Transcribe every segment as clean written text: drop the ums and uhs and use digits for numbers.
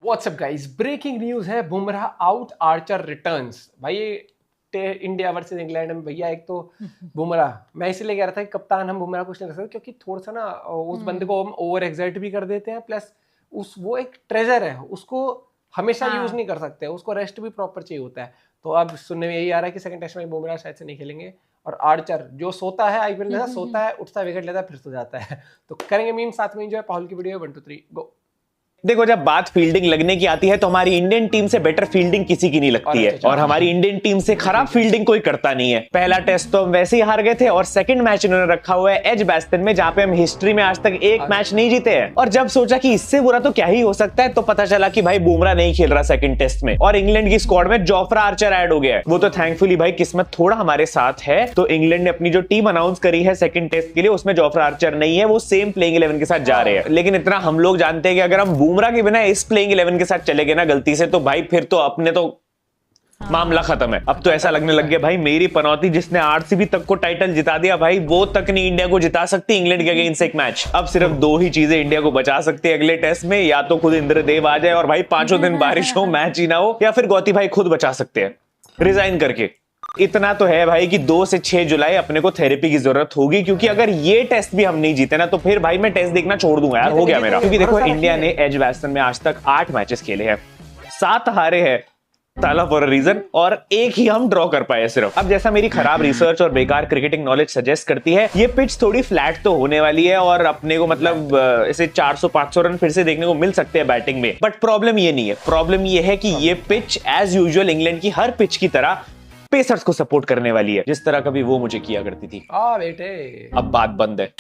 WhatsApp guys, breaking news है, Bumrah out, Archer returns. भाई ये इंडिया वर्सेस इंग्लैंड में भैया एक तो बुमराह, मैं इसलिए कह रहा था कि कप्तान हम बुमराह कुछ नहीं कर सकते क्योंकि थोड़ा सा ना उस बंदे को हम ओवर एक्साइट भी कर देते हैं, प्लस वो एक ट्रेजर है, उसको हमेशा यूज नहीं कर सकते, उसको रेस्ट भी प्रॉपर चाहिए होता है। तो अब सुनने में यही आ रहा है कि सेकंड टेस्ट में बुमराह शायद से नहीं खेलेंगे और आर्चर जो सोता है आईपीएल में सोता है, उठता है, विकेट लेता है, फिर सो जाता है। तो करेंगे मीम साथ में एंजॉय। पाहुल की वीडियो 1 2 3 गो। देखो, जब बात फील्डिंग लगने की आती है तो हमारी इंडियन टीम से बेटर फील्डिंग किसी की नहीं लगती है और हमारी इंडियन टीम से खराब फील्डिंग कोई करता नहीं है। पहला टेस्ट तो हम वैसे ही हार गए थे और सेकंड मैच इन्होंने रखा हुआ है एजबास्टन में, जहां पे हम हिस्ट्री में आज तक एक मैच नहीं जीते हैं। और जब सोचा कि इससे बुरा तो क्या ही हो सकता है, तो पता चला कि भाई बुमराह नहीं खेल रहा सेकंड टेस्ट में और इंग्लैंड की स्क्वाड में जोफ्रा आर्चर ऐड हो गया है। वो तो थैंकफुली भाई किस्मत थोड़ा हमारे साथ है, तो इंग्लैंड ने अपनी जो टीम अनाउंस करी है सेकंड टेस्ट के लिए उसमें जोफ्रा आर्चर नहीं है, वो सेम प्लेइंग 11 के साथ जा रहे हैं। लेकिन इतना हम लोग जानते हैं कि अगर हम बुमराह के बिना इस प्लेइंग 11 के साथ चले गए ना गलती से, तो भाई फिर तो अपने तो मामला खत्म है। अब तो ऐसा लगने लग गया भाई मेरी पनौती जिसने आरसीबी तक को टाइटल जिता दिया, भाई वो तक नहीं इंडिया को जिता सकती इंग्लैंड के अगेंस्ट एक मैच। अब सिर्फ दो ही चीजें इंडिया को बचा सकती है अगले टेस्ट में, या तो खुद इंद्रदेव आ जाए और भाई 5 दिन बारिश हो, मैच ही ना हो, या फिर गौती भाई खुद बचा सकते हैं रिजाइन करके। इतना तो है भाई कि 2 से 6 जुलाई अपने को थेरेपी की जरूरत होगी, क्योंकि अगर ये टेस्ट भी हम नहीं जीते ना तो फिर भाई मैं टेस्ट देखना छोड़ दूंगा यार, हो गया मेरा। क्योंकि देखो इंडिया ने एजबास्टन में आज तक 8 मैचेस खेले हैं, 7 हारे हैं ताला फॉर अ रीजन और एक ही हम ड्रॉ कर पाए सिर्फ। अब जैसा मेरी खराब रिसर्च और बेकार क्रिकेटिंग नॉलेज सजेस्ट करती है, ये पिच थोड़ी फ्लैट तो होने वाली है और अपने को मतलब इसे 400-500 रन फिर से देखने को मिल सकते हैं बैटिंग में। बट प्रॉब्लम ये नहीं है, प्रॉब्लम ये है कि ये पिच एज यूजुअल इंग्लैंड की हर पिच की तरह पेसर्स को सपोर्ट करने वाली है, जिस तरह कभी वो मुझे किया करती थी। बेटे अब बात बंद है।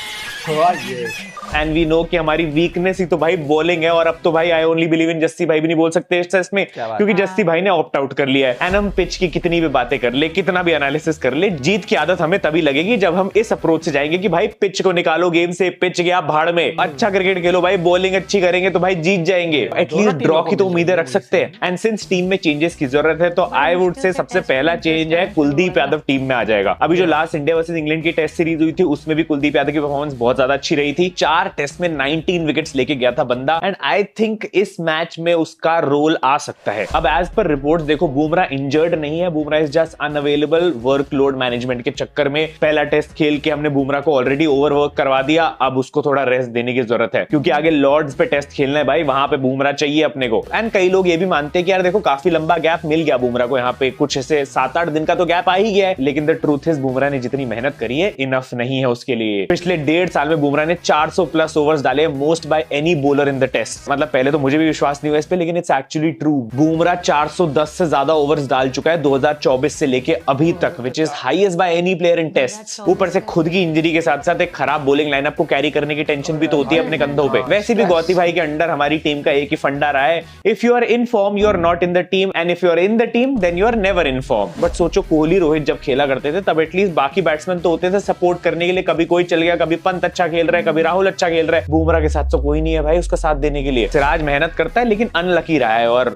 एंड वी नो कि हमारी वीकनेस ही तो भाई बॉलिंग है, और अब तो भाई I only believe in Jassi भाई भी नहीं बोल सकते इस टेस्ट में, क्योंकि जस्सी भाई ने ऑप्ट आउट कर लिया है। एंड हम पिच की कितनी भी बातें कर ले, कितना भी एनालिसिस कर ले, जीत की आदत हमें तभी लगेगी जब हम इस अप्रोच से जाएंगे कि भाई पिच को निकालो गेम से, पिच गया भाड़ में, अच्छा क्रिकेट खेलो भाई, बॉलिंग अच्छी करेंगे तो भाई जीत जाएंगे, एटलीस्ट ड्रॉ की तो उम्मीदें रख सकते हैं। एंड सिंस टीम में चेंजेस की जरूरत है तो आई वुड से सबसे पहला चेंज है कुलदीप यादव टीम में आ जाएगा। अभी जो लास्ट इंडिया वर्सेस इंग्लैंड की टेस्ट सीरीज हुई थी उसमें भी कुलदीप यादव की परफॉर्मेंस बहुत ज्यादा अच्छी रही थी। 4 टेस्ट में 19 विकेट्स लेके गया था बंदा, एंड आई थिंक इस मैच में उसका रोल आ सकता है। अब एज पर रिपोर्ट्स देखो बुमराह इंजर्ड नहीं है, Bumrah is just unavailable workload management के चक्कर में। पहला टेस्ट खेल के हमने बुमराह को ऑलरेडी ओवरवर्क करवा दिया, अब उसको थोड़ा रेस्ट देने की जरूरत है, क्योंकि आगे लॉर्ड्स पे टेस्ट खेलना है भाई, वहां पे बुमराह चाहिए अपने को। एंड कई लोग ये भी मानते हैं कि यार देखो काफी लंबा गैप मिल गया बुमराह को, यहाँ पे कुछ ऐसे 7-8 दिन का तो गैप आ ही गया है, लेकिन द ट्रूथ इज बुमराह ने जितनी मेहनत करी है इनफ नहीं है उसके लिए। पिछले 1.5 साल में बुमराह ने 400 प्लस ओवर्स डाले, most by any bowler in the test. मतलब पहले तो मुझे भी विश्वास नहीं हुआ इस पे, लेकिन इट्स एक्चुअली ट्रू। बुमराह 410 से ज्यादा ओवर्स डाल चुका है 2024 से लेके अभी तक, which is highest by any player in test. ऊपर से खुद की इंजरी के साथ साथ एक खराब बॉलिंग लाइनअप को कैरी करने की टेंशन भी तो होती है अपने कंधों पे। वैसे भी गौती भाई के अंडर हमारी टीम का एक ही फंडा रहा है, if you are in form you are not in the team, and if you are in the team then you are never in form. But सोचो कोहली रोहित जब खेला करते थे तब एटलीस्ट बाकी बैट्समैन तो होते थे सपोर्ट करने के लिए, कभी कोई चल गया, कभी पंत अच्छा खेल रहा है, कभी राहुल अच्छा खेल रहा है। बुमराह के साथ तो कोई नहीं है भाई उसका साथ देने के लिए। सिराज मेहनत करता है लेकिन अनलकी रहा है, और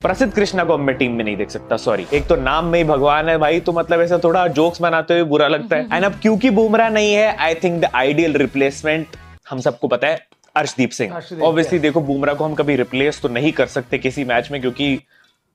प्रसिद्ध कृष्णा को अब मैं टीम में नहीं देख सकता, सॉरी। एक तो नाम में ही भगवान है भाई, तो मतलब ऐसा थोड़ा जोक्स बनाते हुए बुरा लगता है। एंड अब क्योंकि बुमराह नहीं है, I think the ideal replacement हम सबको पता है अर्शदीप सिंह। ऑब्वियसली देखो बुमराह को हम कभी रिप्लेस तो नहीं कर सकते किसी मैच में, क्योंकि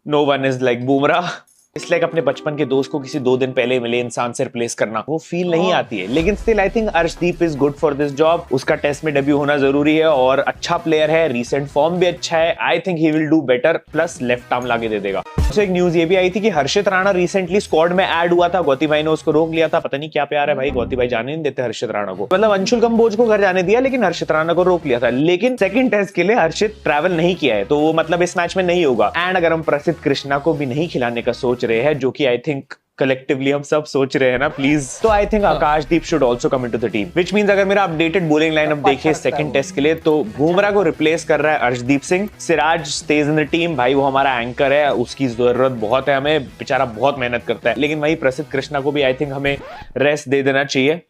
no one is like Bumrah. इसलिए अपने बचपन के दोस्त को किसी 2 दिन पहले मिले इंसान से रिप्लेस करना वो फील नहीं आती है, लेकिन still I think Arshdeep is good for this job. उसका टेस्ट में डेब्यू होना जरूरी है और अच्छा प्लेयर है, रीसेंट फॉर्म भी अच्छा है, I think he will do better, plus left arm लाके दे देगा। तो एक न्यूज ये भी आई थी कि हर्षित राणा रिसेंटली स्क्वाड में ऐड हुआ था, गौती भाई ने उसको रोक लिया था, पता नहीं क्या प्यार है भाई, गौती भाई जाने नहीं देते हर्षित राणा को। मतलब अंशुल कंबोज को घर जाने दिया लेकिन हर्षित राणा को रोक लिया था। लेकिन सेकंड टेस्ट के लिए हर्षित ट्रैवल नहीं किया है, तो वो मतलब इस मैच में नहीं होगा। एंड अगर हम प्रसिद्ध कृष्णा को भी नहीं खिलाने का सोच रहे हैं, जो कि आई थिंक कलेक्टिवली हम सब सोच रहे हैं ना प्लीज, तो I think Akashdeep should also come into the team, which means अगर मेरा अपडेटेड बॉलिंग लाइनअप देखिए सेकंड टेस्ट के लिए, तो बुमराह को रिप्लेस कर रहा है Arshdeep Singh. Siraj stage in the team, भाई वो हमारा एंकर है, उसकी जरूरत बहुत है हमें, बेचारा बहुत मेहनत करता है। लेकिन वही प्रसिद्ध कृष्णा को भी आई थिंक हमें रेस्ट दे देना चाहिए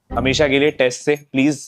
हमेशा के लिए टेस्ट से, प्लीज।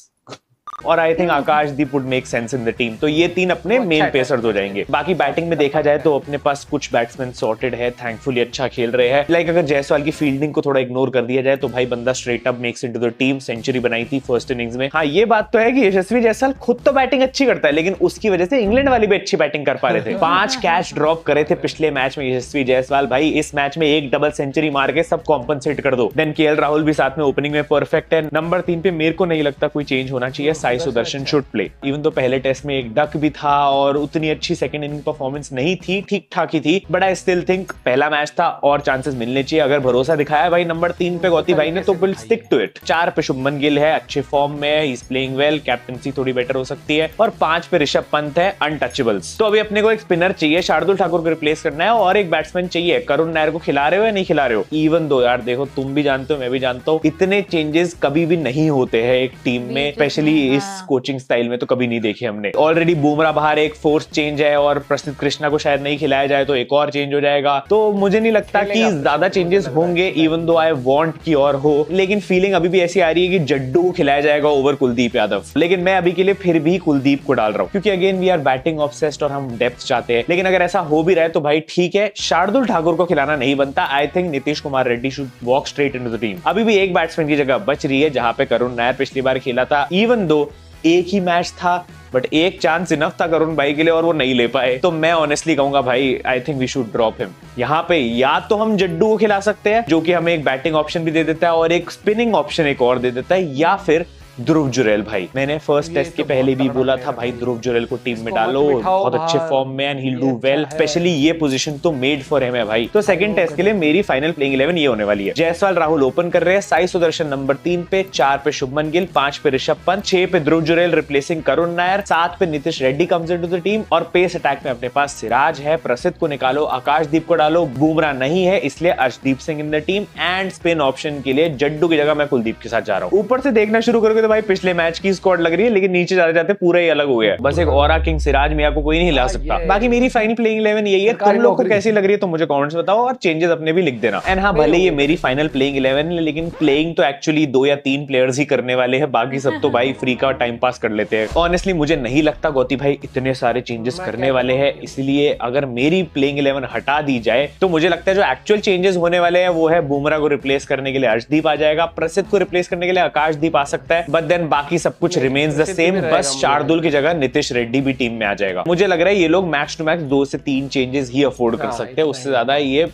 और I think Akashdeep would make sense in the team. तो ये तीन अपने मेन पेसर्स हो जाएंगे। बाकी बैटिंग में देखा जाए तो अपने पास कुछ बैट्समैन सॉर्टेड है, थैंकफुली अच्छा खेल रहे हैं। लाइक अगर जायसवाल की फील्डिंग को थोड़ा इग्नोर कर दिया जाए तो भाई बंदा straight up makes into the team. Century बनाई थी फर्स्ट इनिंग्स में। हाँ ये बात तो है कि यशस्वी जायसवाल खुद तो बैटिंग अच्छी करता है, लेकिन उसकी वजह से इंग्लैंड वाली भी अच्छी बैटिंग कर पा रहे थे। 5 कैच ड्रॉप करे थे पिछले मैच में यशस्वी जायसवाल। भाई इस मैच में एक डबल सेंचुरी मार के सब कॉम्पनसेट कर दो। देन केएल राहुल भी साथ में ओपनिंग में परफेक्ट है। नंबर 3 पे मेरे को नहीं लगता कोई चेंज होना चाहिए। Sai Sudarshan should play. Even तो पहले टेस्ट में एक डक भी था और उतनी अच्छी सेकंड इनिंग परफॉर्मेंस नहीं थी, ठीक ठाक ही थी, बट आई स्टिल थिंक पहला मैच था और चांसेस मिलने चाहिए। अगर भरोसा दिखाया भाई नंबर 3 पे गौती भाई ने तो विल स्टिक टू इट। 4 पे शुभमन गिल है, अच्छे फॉर्म में है, he is playing well, captaincy थोड़ी बेटर हो सकती है। और 5 पे ऋषभ पंत है, अनटचेबल्स। तो अभी अपने को एक स्पिनर चाहिए, शार्दुल ठाकुर को रिप्लेस करना है, और एक बैट्समैन चाहिए। करुण नायर को खिला रहे हो या नहीं खिला रहे हो? इवन दो यार देखो, तुम भी जानते हो मैं भी जानता हूँ, इतने चेंजेस कभी भी नहीं होते हैं एक टीम में, स्पेशली इस कोचिंग स्टाइल में तो कभी नहीं देखे हमने। ऑलरेडी बुमराह बाहर, एक फोर्स चेंज है, और प्रसिद्ध कृष्णा को शायद नहीं खिलाया जाए तो एक और चेंज हो जाएगा। तो मुझे नहीं लगता कि ज्यादा चेंजेस होंगे, इवन दो आई वांट की और हो, लेकिन फीलिंग अभी भी ऐसी आ रही है कि जड्डू को खिलाया जाएगा ओवर कुलदीप यादव। लेकिन मैं अभी के लिए फिर भी कुलदीप को डाल रहा हूं, क्योंकि again we are batting obsessed और हम डेप्थ चाहते हैं। लेकिन अगर ऐसा हो भी रहा है तो भाई ठीक है, शार्दुल ठाकुर को खिलाना नहीं बनता। I think Nitish Kumar Reddy should walk straight into the team. अभी भी एक बैट्समैन की जगह बच रही है जहां पे करुण नायर पिछली बार खेला था। इवन दो एक ही मैच था, बट एक चांस इनफ था करुण भाई के लिए और वो नहीं ले पाए। तो मैं ऑनेस्टली कहूंगा भाई, I think we should drop him. यहाँ पे या तो हम जड्डू को खिला सकते हैं, जो कि हमें एक बैटिंग ऑप्शन भी दे देता है और एक स्पिनिंग ऑप्शन एक और दे देता है, या फिर ध्रुव जुरैल। भाई मैंने फर्स्ट टेस्ट के पहले भी बोला था भाई ध्रुव जुरैल को टीम में डालो, बहुत अच्छे फॉर्म में and he will do well, specially ये पोजीशन तो मेड फॉर हिम है भाई। तो सेकंड टेस्ट के लिए मेरी फाइनल प्लेइंग 11 ये होने वाली है। जायसवाल राहुल ओपन कर रहे हैं, साई सुदर्शन नंबर 3 पे, 4 पे शुभमन गिल, 5 पे ऋषभ पंत, 6 पे ध्रुव जुरैल रिप्लेसिंग करुण नायर, 7 पे Nitish Reddy comes into the team, और पेस अटैक में अपने पास सिराज है, प्रसिद्ध को निकालो, आकाशदीप को डालो, बुमराह नहीं है इसलिए अर्शदीप सिंह इन the team, and spin option के लिए जड्डू की जगह मैं कुलदीप के साथ जा रहा हूं। ऊपर से देखना शुरू करोगे तो भाई पिछले मैच की स्क्वाड लग रही है, लेकिन नीचे जाते जाते पूरा ही अलग हो गया। बस एक औरा किंग सिराज मियां को कोई नहीं हिला सकता। बाकी मेरी फाइनल प्लेइंग 11 यही है। तुम लोग को कैसी लग रही है तो मुझे कमेंट्स बताओ, और चेंजेस अपने भी लिख देना। एंड हाँ, भले ये मेरी फाइनल प्लेइंग 11 है, लेकिन प्लेइंग तो एक्चुअली 2 या 3 प्लेयर्स ही करने वाले हैं, बाकी सब तो भाई फ्री का टाइम पास कर लेते हैं। ऑनेस्टली मुझे नहीं लगता गौती भाई इतने सारे चेंजेस करने वाले हैं, इसलिए अगर मेरी प्लेइंग 11 हटा दी जाए तो मुझे लगता है जो एक्चुअल चेंजेस होने वाले हैं वो है बुमराह को रिप्लेस करने के लिए अर्शदीप आ जाएगा, प्रसिद्ध को रिप्लेस करने के लिए आकाशदीप आ सकता है, बट देन बाकी सब कुछ रिमेन्स द सेम। बस शार्दुल की जगह नीतीश रेड्डी भी टीम में आ जाएगा। मुझे लग रहा है ये लोग मैक्स टू मैक्स 2 से 3 चेंजेस ही अफोर्ड कर सकते हैं, उससे ज्यादा ये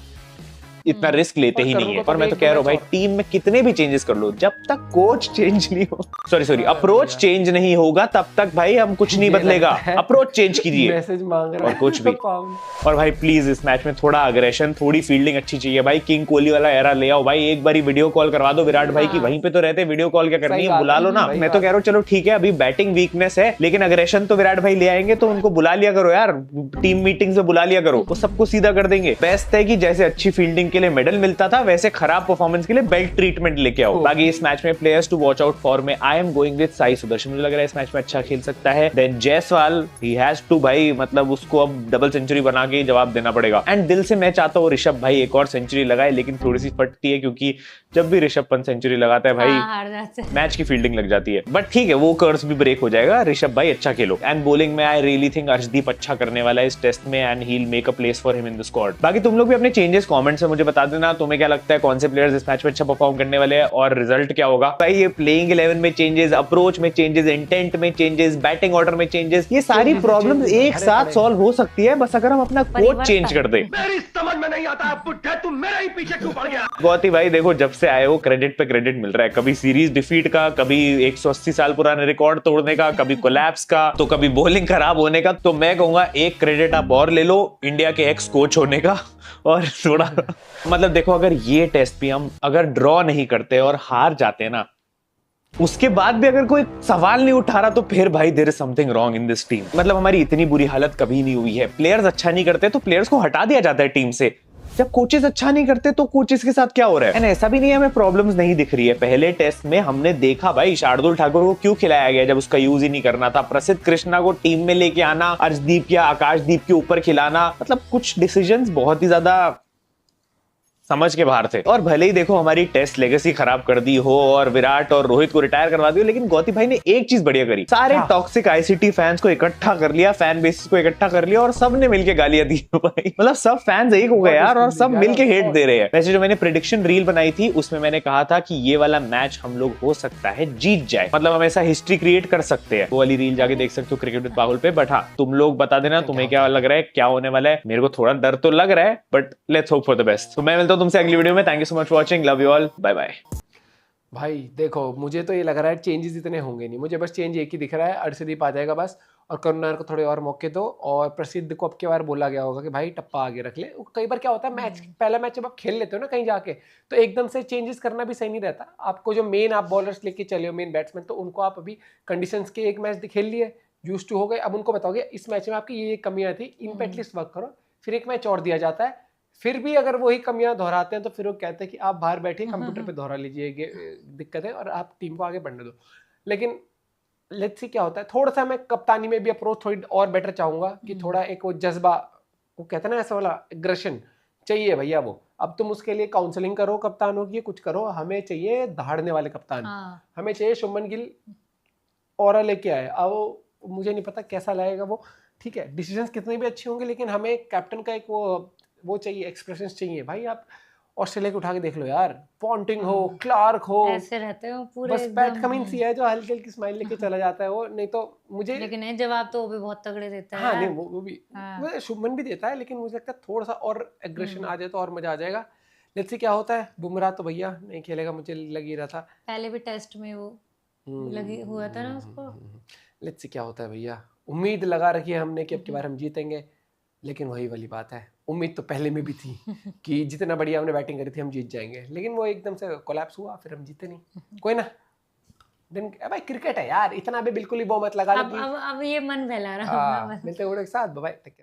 इतना रिस्क लेते ही नहीं है। पर मैं तो कह रहा हूँ भाई, टीम में कितने भी चेंजेस कर लो, जब तक कोच चेंज नहीं हो, सॉरी अप्रोच चेंज नहीं होगा, तब तक भाई हम कुछ नहीं बदलेगा। अप्रोच चेंज कीजिए, मैसेज मांग रहा है और कुछ भी। और भाई प्लीज इस मैच में थोड़ा अग्रेशन, थोड़ी फील्डिंग अच्छी चाहिए भाई। किंग कोहली वाला एरा ले आओ भाई, एक बारी वीडियो कॉल करवा दो विराट भाई की, वहीं पे तो रहते, वीडियो कॉल क्या करनी है, बुला लो ना। मैं तो कह रहा हूँ चलो ठीक है, अभी बैटिंग वीकनेस है, लेकिन अग्रेशन तो विराट भाई ले आएंगे, तो उनको बुला लिया करो यार, टीम मीटिंग से बुला लिया करो, वो सबको सीधा कर देंगे। बेस्ट है कि जैसे अच्छी फील्डिंग के लिए मेडल मिलता था, वैसे खराब परफॉर्मेंस के लिए बेल्ट ट्रीटमेंट लेके आओ। बाकी इस मैच में players to watch out for में I am going with Sai Sudharsan. मुझे लग रहा है इस मैच में अच्छा खेल सकता है। Then Jaiswal, he has to भाई, मतलब उसको अब डबल सेंचुरी बना के जवाब देना पड़ेगा। एंड दिल से मैं चाहता हूँ ऋषभ भाई एक और सेंचुरी लगाए, लेकिन थोड़ी सी फटती है, क्योंकि जब भी ऋषभ पंत सेंचुरी लगाता है भाई मैच की फील्डिंग लग जाती है। बट ठीक है, वो कर्स भी ब्रेक हो जाएगा। ऋषभ भाई अच्छा खेलो। एंड बॉलिंग में आई रियली थिंक अर्शदीप अच्छा करने वाला है इस टेस्ट में, and he will make a place for him in the squad. बाकी तुम लोग भी अपने चेंजेस कमेंट्स में मुझे बता देना, तुम्हें क्या लगता है कौन से प्लेयर्स इस मैच में अच्छा परफॉर्म करने वाले हैं और रिजल्ट क्या होगा। भाई ये प्लेइंग 11 में चेंजेस, अप्रोच में चेंजेस, इंटेंट में चेंजेस, बैटिंग ऑर्डर में चेंजेस, ये सारी प्रॉब्लम्स एक साथ सॉल्व हो सकती है, बस अगर हम अपना कोच चेंज कर दे। मेरी समझ में नहीं आता बुड्ढा, तुम मेरे ही पीछे क्यों पड़ गया। गौती भाई देखो, जब से आए हो क्रेडिट पे क्रेडिट मिल रहा है, कभी सीरीज डिफीट का, कभी 180 साल पुराने रिकॉर्ड तोड़ने का, कभी कोलैप्स का, तो कभी बॉलिंग खराब होने का। तो मैं कहूंगा एक क्रेडिट आप और ले लो, इंडिया के एक्स कोच होने का। और थोड़ा मतलब देखो, अगर ये टेस्ट भी हम अगर ड्रॉ नहीं करते और हार जाते ना, उसके बाद भी अगर कोई सवाल नहीं उठा रहा, तो फिर भाई there is something wrong in this team. मतलब हमारी इतनी बुरी हालत कभी नहीं हुई है। प्लेयर्स अच्छा नहीं करते तो प्लेयर्स को हटा दिया जाता है टीम से। जब कोचेस अच्छा नहीं करते तो कोचेस के साथ क्या हो रहा है। ऐसा भी नहीं है हमें प्रॉब्लम्स नहीं दिख रही है। पहले टेस्ट में हमने देखा भाई शार्दुल ठाकुर को क्यों खिलाया गया जब उसका यूज ही नहीं करना था। प्रसिद्ध कृष्णा को टीम में लेके आना, अर्शदीप या आकाशदीप के ऊपर खिलाना, मतलब कुछ डिसीजंस बहुत ही ज्यादा समझ के बाहर थे। और भले ही देखो हमारी टेस्ट लेगेसी खराब कर दी हो और विराट और रोहित को रिटायर करवा दिया, लेकिन गौती भाई ने एक चीज बढ़िया करी, सारे टॉक्सिक आईसीटी फैंस को इकट्ठा कर लिया, फैन बेसिस को इकट्ठा कर लिया और सबने मिलके गालियां दी भाई। मतलब सब फैंस एक हो गए यार और सब मिलके हेट दे रहे हैं। वैसे जो मैंने प्रेडिक्शन रील बनाई थी उसमें मैंने कहा था कि ये वाला मैच हम लोग हो सकता है जीत जाए, मतलब हम ऐसा हिस्ट्री क्रिएट कर सकते हैं। वो वाली रील जाके देख सकते हो क्रिकेट विद पागल पे। बट हाँ, तुम लोग बता देना तुम्हें क्या लग रहा है, क्या होने वाला है। मेरे को थोड़ा डर तो लग रहा है, but let's hope for the best. तो मैं मिलता हूं तुमसे अगली वीडियो में। Thank you so much for watching, love you all, bye bye. भाई देखो, मुझे तो ये लग रहा है चेंजेस इतने होंगे नहीं, मुझे बस चेंज एक ही दिख रहा है, अर्शदीप आ जाएगा बस, और करुणाकर को थोड़े और मौके दो, और प्रसिद्ध को अब की बार बोला गया होगा कि भाई टप्पा आगे रख ले। कई बार क्या होता है, मैच पहला मैच जब आप खेल लेते हो ना कहीं जाके, तो एकदम से चेंजेस करना भी सही नहीं रहता। आपको जो मेन आप बॉलर्स लेके चले हो, मेन बैट्समैन, तो उनको आप अभी कंडीशंस के एक मैच खेल लिए, यूज टू हो गए, अब उनको बताओगे इस मैच में आपकी ये कमियां थी, इन पे एटलीस्ट वर्क करो, फिर एक मैच और दिया जाता है। फिर भी अगर वही कमियां दोहराते हैं तो फिर वो कहते हैं कि आप बाहर बैठिए, कंप्यूटर पे दोहरा लीजिए दिक्कत है, और आप टीम को आगे बढ़ने दो। लेकिन लेट्स सी क्या होता है। थोड़ा सा मैं कप्तानी में भी अप्रोच थोड़ी और बेटर चाहूंगा कि थोड़ा एक वो जज्बा, वो कहते हैं ना ऐसा वाला एग्रेशन चाहिए भैया। वो अब तुम उसके लिए काउंसलिंग करो कप्तानों की, कुछ करो, हमें चाहिए दहाड़ने वाले कप्तान। हमें चाहिए शुभमन गिल और लेके आए। अब मुझे नहीं पता कैसा लगेगा वो, ठीक है, डिसीजंस कितने भी अच्छे होंगे, लेकिन हमें कैप्टन का एक वो चाहिए, एक्सप्रेशंस चाहिए। भाई आप ऑस्ट्रेलिया को उठा के देख लो यार, पॉन्टिंग हो, क्लार्क हो, ऐसे रहते हो पूरे, बस पैट कमिंस ही है जो हल्की हल्की स्माइल लेके चला जाता है वो, नहीं तो मुझे, लेकिन नहीं, जवाब तो वो भी बहुत तगड़े देता है। हाँ नहीं वो भी वो शुभमन भी देता है, लेकिन मुझे लगता है थोड़ा सा और एग्रेशन आ जाए तो और मजा आ जाएगा। लेट्स सी क्या होता है। बुमराह तो भैया नहीं खेलेगा, मुझे लग ही रहा था, पहले भी टेस्ट में वो लगी हुआ था ना उसको। लेट्स सी क्या होता है भैया। उम्मीद लगा रखी है हमने कि अब की बार हम जीतेंगे, लेकिन वही वाली बात है, उम्मीद तो पहले में भी थी कि जितना बढ़िया हमने बैटिंग करी थी हम जीत जाएंगे, लेकिन वो एकदम से कोलैप्स हुआ, फिर हम जीते नहीं। कोई ना, दिन भाई क्रिकेट है यार, इतना भी बिल्कुल ही वो मत लगा। अब ये मन बहला रहा है। मिलते हैं एक साथ, बाय बाय।